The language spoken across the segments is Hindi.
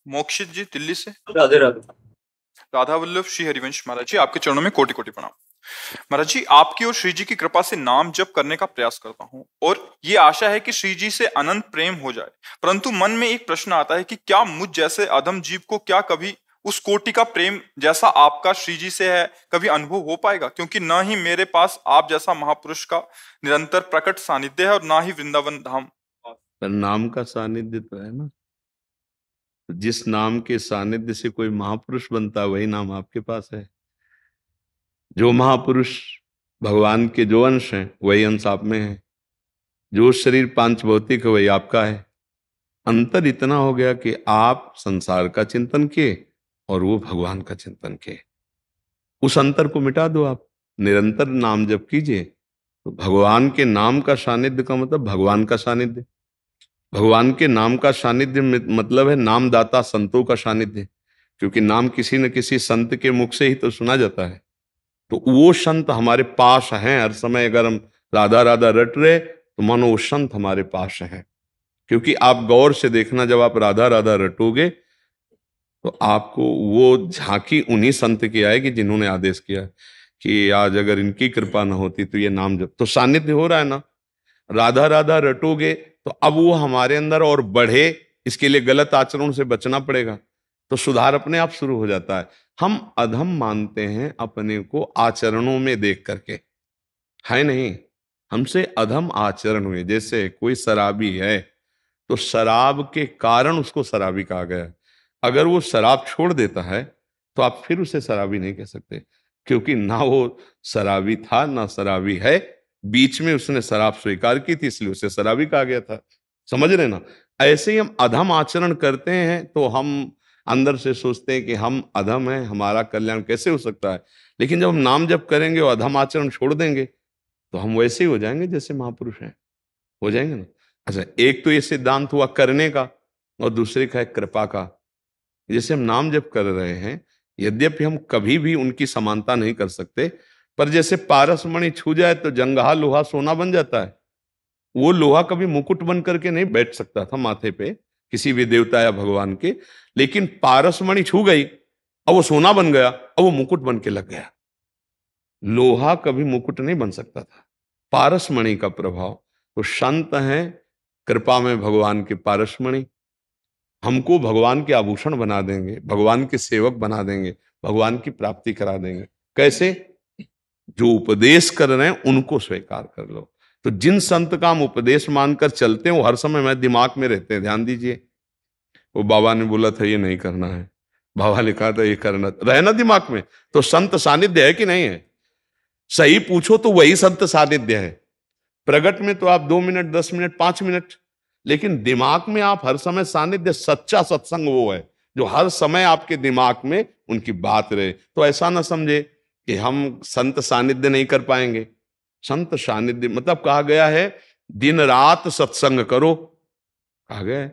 मोक्षित जी दिल्ली से। राधे राधे। राधा वल्लभ श्री हरिवंश महाराज जी, आपके चरणों में कोटि कोटि प्रणाम। महाराज जी, आपकी और श्री जी की कृपा से नाम जप करने का प्रयास करता हूँ और ये आशा है कि श्री जी से अनंत प्रेम हो जाए। परंतु मन में एक प्रश्न आता है कि क्या मुझ जैसे अधम जीव को क्या कभी उस कोटि का प्रेम जैसा आपका श्री जी से है कभी अनुभव हो पाएगा? क्योंकि न ही मेरे पास आप जैसा महापुरुष का निरंतर प्रकट सानिध्य है और ना ही वृंदावन धाम। पर नाम का सानिध्य तो है ना। जिस नाम के सानिध्य से कोई महापुरुष बनता है वही नाम आपके पास है। जो महापुरुष भगवान के जो अंश हैं वही अंश आप में है। जो शरीर पांच भौतिक है वही आपका है। अंतर इतना हो गया कि आप संसार का चिंतन किए और वो भगवान का चिंतन किए। उस अंतर को मिटा दो, आप निरंतर नाम जप कीजिए तो भगवान के नाम का सानिध्य का मतलब भगवान का सानिध्य। भगवान के नाम का सानिध्य मतलब है नामदाता संतों का सानिध्य, क्योंकि नाम किसी न किसी संत के मुख से ही तो सुना जाता है। तो वो संत हमारे पास हैं हर समय। अगर हम राधा राधा रट रहे तो मानो वो संत हमारे पास हैं। क्योंकि आप गौर से देखना, जब आप राधा राधा रटोगे तो आपको वो झांकी उन्हीं संत की आएगी जिन्होंने आदेश किया कि आज अगर इनकी कृपा न होती तो ये नाम जप। तो सानिध्य हो रहा है ना। राधा राधा रटोगे तो अब वो हमारे अंदर और बढ़े, इसके लिए गलत आचरण से बचना पड़ेगा। तो सुधार अपने आप शुरू हो जाता है। हम अधम मानते हैं अपने को आचरणों में देख करके, है नहीं। हमसे अधम आचरण हुए। जैसे कोई शराबी है तो शराब के कारण उसको शराबी कहा गया। अगर वो शराब छोड़ देता है तो आप फिर उसे शराबी नहीं कह सकते, क्योंकि ना वो शराबी था ना शराबी है। बीच में उसने शराब स्वीकार की थी इसलिए उसे शराबी कहा गया था। समझ रहे ना। ऐसे ही हम अधम आचरण करते हैं तो हम अंदर से सोचते हैं कि हम अधम हैं, हमारा कल्याण कैसे हो सकता है। लेकिन जब हम नाम जप करेंगे और अधम आचरण छोड़ देंगे तो हम वैसे ही हो जाएंगे जैसे महापुरुष हैं, हो जाएंगे ना। अच्छा, एक तो ये सिद्धांत हुआ करने का और दूसरे का है कृपा का। जैसे हम नाम जप कर रहे हैं, यद्यपि हम कभी भी उनकी समानता नहीं कर सकते, पर जैसे पारसमणि छू जाए तो जंगहा लोहा सोना बन जाता है। वो लोहा कभी मुकुट बन करके नहीं बैठ सकता था माथे पे किसी भी देवता या भगवान के, लेकिन पारसमणि छू गई अब वो सोना बन गया, अब वो मुकुट बन के लग गया। लोहा कभी मुकुट नहीं बन सकता था, पारसमणि का प्रभाव। तो संत हैं कृपा में भगवान के पारसमणि, हमको भगवान के आभूषण बना देंगे, भगवान के सेवक बना देंगे, भगवान की प्राप्ति करा देंगे। कैसे? जो उपदेश कर रहे हैं उनको स्वीकार कर लो। तो जिन संत का हम उपदेश मानकर चलते हैं वो हर समय मेरे दिमाग में रहते हैं। ध्यान दीजिए, वो बाबा ने बोला था ये नहीं करना है, बाबा ने कहा था ये करना, रहना दिमाग में। तो संत सानिध्य है कि नहीं है? सही पूछो तो वही संत सानिध्य है। प्रगट में तो आप 2 मिनट 10 मिनट 5 मिनट, लेकिन दिमाग में आप हर समय सानिध्य। सच्चा सत्संग वो है जो हर समय आपके दिमाग में उनकी बात रहे। तो ऐसा ना समझे कि हम संत सानिध्य नहीं कर पाएंगे। संत सानिध्य मतलब कहा गया है दिन रात सत्संग करो। कहा गया है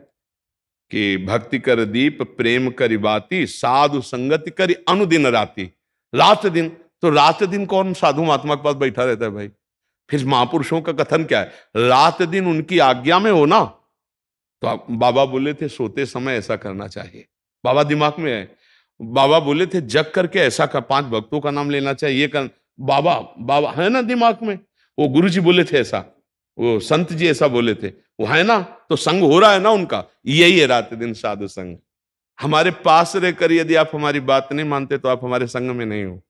कि भक्ति कर दीप प्रेम करी बाती साधु संगति करी अनुदिन राती। रात दिन, तो रात दिन कौन साधु महात्मा के पास बैठा रहता है भाई? फिर महापुरुषों का कथन क्या है? रात दिन उनकी आज्ञा में हो ना। तो आप बाबा बोले थे सोते समय ऐसा करना चाहिए, बाबा दिमाग में है। बाबा बोले थे जग करके ऐसा कर, 5 भक्तों का नाम लेना चाहिए, ये कर, बाबा बाबा है ना दिमाग में। वो गुरु जी बोले थे ऐसा, वो संत जी ऐसा बोले थे, वो है ना। तो संग हो रहा है ना उनका, यही है रात दिन साधु संग। हमारे पास रहकर यदि आप हमारी बात नहीं मानते तो आप हमारे संग में नहीं हो।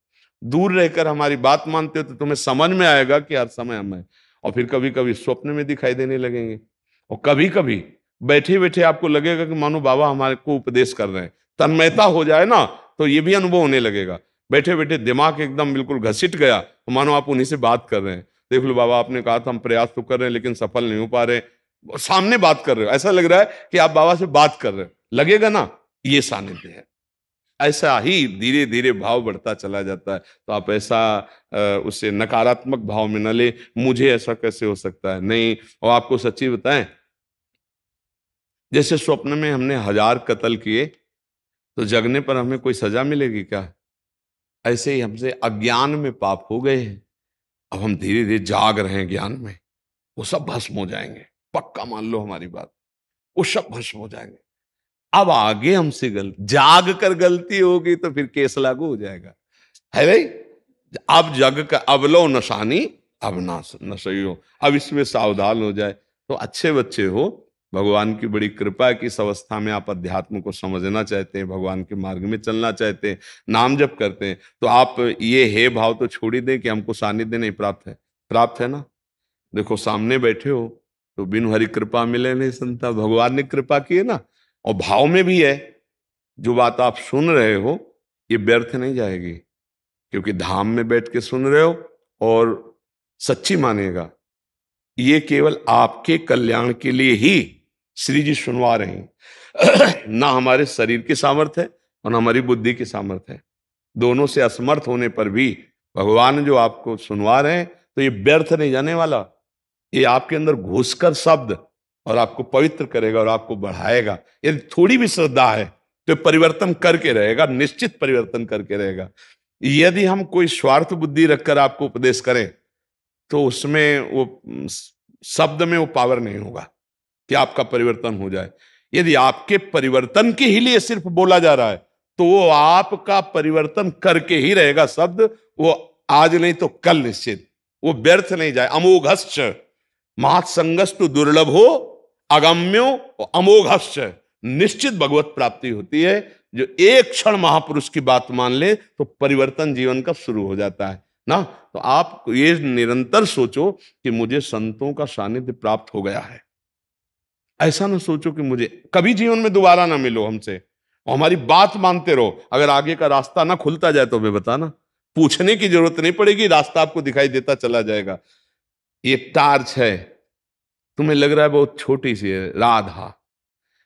दूर रहकर हमारी बात मानते हो तो तुम्हें समझ में आएगा कि हर समय हम हैं। और फिर कभी कभी स्वप्न में दिखाई देने लगेंगे, और कभी कभी बैठे बैठे आपको लगेगा कि मानो बाबा हमारे को उपदेश कर रहे हैं। तन्मयता हो जाए ना तो ये भी अनुभव होने लगेगा। बैठे बैठे दिमाग एकदम बिल्कुल घसीट गया तो मानो आप उन्हीं से बात कर रहे हैं। देख लो बाबा आपने कहा था हम प्रयास तो कर रहे हैं लेकिन सफल नहीं हो पा रहे, सामने बात कर रहे हो, ऐसा लग रहा है कि आप बाबा से बात कर रहे हो, लगेगा ना। ये सानिध्य है। ऐसा ही धीरे धीरे भाव बढ़ता चला जाता है। तो आप ऐसा उससे नकारात्मक भाव में न ले, मुझे ऐसा कैसे हो सकता है, नहीं। और आपको सच्ची बताएं, जैसे स्वप्न में हमने 1000 कत्ल किए तो जगने पर हमें कोई सजा मिलेगी क्या? ऐसे ही हमसे अज्ञान में पाप हो गए हैं, अब हम धीरे धीरे जाग रहे हैं ज्ञान में, वो सब भस्म हो जाएंगे। पक्का मान लो हमारी बात, वो सब भस्म हो जाएंगे। अब आगे हमसे गलती, जाग कर गलती होगी तो फिर केस लागू हो जाएगा, है भाई। अब जग का अब लो नशानी, अब ना नशइयो, अब इसमें सावधान हो जाए। तो अच्छे बच्चे हो, भगवान की बड़ी कृपा है कि इस अवस्था में आप अध्यात्म को समझना चाहते हैं, भगवान के मार्ग में चलना चाहते हैं, नाम जप करते हैं, तो आप ये हे भाव तो छोड़ ही दें कि हमको सानिध्य नहीं प्राप्त है। प्राप्त है ना। देखो सामने बैठे हो तो बिन हरि कृपा मिले नहीं संता, भगवान ने कृपा की है ना। और भाव में भी है, जो बात आप सुन रहे हो ये व्यर्थ नहीं जाएगी, क्योंकि धाम में बैठ के सुन रहे हो और सच्ची मानेगा। ये केवल आपके कल्याण के लिए ही श्री जी सुनवा रहे हैं। ना हमारे शरीर की सामर्थ्य है और ना हमारी बुद्धि की सामर्थ्य है। दोनों से असमर्थ होने पर भी भगवान जो आपको सुनवा रहे हैं, तो ये व्यर्थ नहीं जाने वाला। ये आपके अंदर घुसकर शब्द और आपको पवित्र करेगा और आपको बढ़ाएगा। यदि थोड़ी भी श्रद्धा है तो परिवर्तन करके रहेगा, निश्चित परिवर्तन करके रहेगा। यदि हम कोई स्वार्थ बुद्धि रखकर आपको उपदेश करें तो उसमें वो शब्द में वो पावर नहीं होगा कि आपका परिवर्तन हो जाए। यदि आपके परिवर्तन के ही लिए सिर्फ बोला जा रहा है तो वो आपका परिवर्तन करके ही रहेगा शब्द। वो आज नहीं तो कल निश्चित, वो व्यर्थ नहीं जाए। अमोघश्च महासंगस्तु दुर्लभो अगम्यो अमोघश्च, निश्चित भगवत प्राप्ति होती है। जो एक क्षण महापुरुष की बात मान ले तो परिवर्तन जीवन का शुरू हो जाता है ना। तो आप ये निरंतर सोचो कि मुझे संतों का सानिध्य प्राप्त हो गया है। ऐसा ना सोचो कि मुझे कभी जीवन में दोबारा ना मिलो हमसे, और हमारी बात मानते रहो। अगर आगे का रास्ता ना खुलता जाए तो हमें बताना, पूछने की जरूरत नहीं पड़ेगी, रास्ता आपको दिखाई देता चला जाएगा। ये टार्च है, तुम्हें लग रहा है बहुत छोटी सी है, राधा,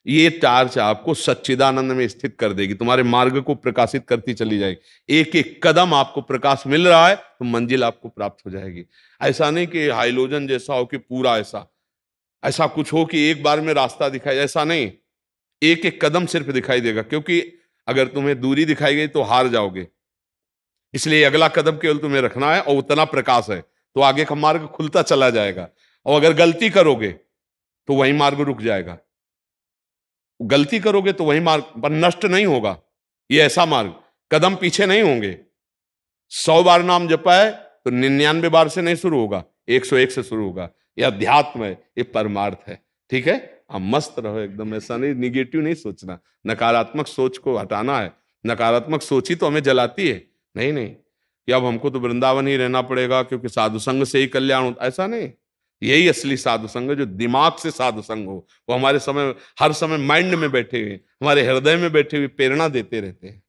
ये टार्च आपको सच्चिदानंद में स्थित कर देगी, तुम्हारे मार्ग को प्रकाशित करती चली जाएगी। एक एक कदम आपको प्रकाश मिल रहा है तो मंजिल आपको प्राप्त हो जाएगी। ऐसा नहीं कि हाइलोजन जैसा हो कि पूरा ऐसा, ऐसा कुछ हो कि एक बार में रास्ता दिखाई, ऐसा नहीं। एक एक कदम सिर्फ दिखाई देगा, क्योंकि अगर तुम्हें दूरी दिखाई गई तो हार जाओगे। इसलिए अगला कदम केवल तुम्हें रखना है और उतना प्रकाश है तो आगे का मार्ग खुलता चला जाएगा। और अगर गलती करोगे तो वही मार्ग रुक जाएगा। गलती करोगे तो वही मार्ग पर नष्ट नहीं होगा। ये ऐसा मार्ग, कदम पीछे नहीं होंगे। 100 बार नाम जपा है तो 99 बार से नहीं शुरू होगा, 101 से शुरू होगा। ये अध्यात्म है, ये परमार्थ है। ठीक है, आप मस्त रहो एकदम, ऐसा नहीं, निगेटिव नहीं सोचना, नकारात्मक सोच को हटाना है। नकारात्मक सोच ही तो हमें जलाती है। नहीं नहीं कि अब हमको तो वृंदावन ही रहना पड़ेगा क्योंकि साधु संग से ही कल्याण होता, ऐसा नहीं। यही असली साधु संग है, जो दिमाग से साधु संग हो। वो हमारे समय हर समय माइंड में बैठे हुए, हमारे हृदय में बैठे हुए प्रेरणा देते रहते हैं।